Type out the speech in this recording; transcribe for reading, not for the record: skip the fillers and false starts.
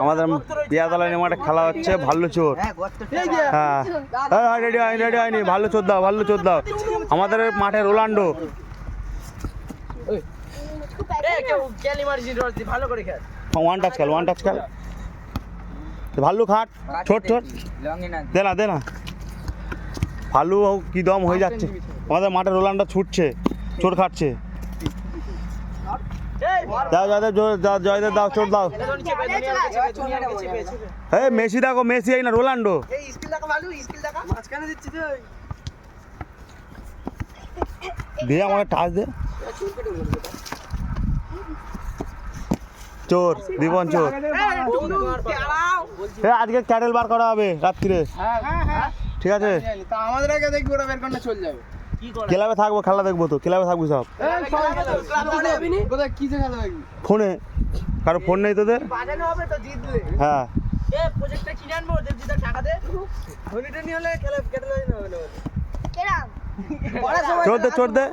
আমাদের দিয়াতলা নিয়ে মাঠে খেলা হচ্ছে ভাল্লু চোর। হ্যাঁ রেডি হয়নি ভাল্লু চোর দাও আমাদের মাঠে রোনাল্ডো। ওয়ান টাচ খেল ভাল্লু খাট ছোট দে না ভাল্লু কি দম হয়ে যাচ্ছে। আমাদের মাঠে রোনাল্ডো ছুটছে চোর খাটছে। জয়দেব দাও চোর দাও। মেসি দেখো মেসি এই না রোনাল্ডো। দিয়ে আমাকে টাচ দে চোর দিবন চোর। আজকে ক্যাটেল বার করা হবে রাত্রিরে ঠিক আছে। আমাদের আগে দেখবি ওরা বের করে চলে যাবে। ক্লাবে থাকবো খেলা দেখবো তো ক্লাবে থাকবি সব ফোনে কারো ফোন নেই তোদের। হ্যাঁ চোর দে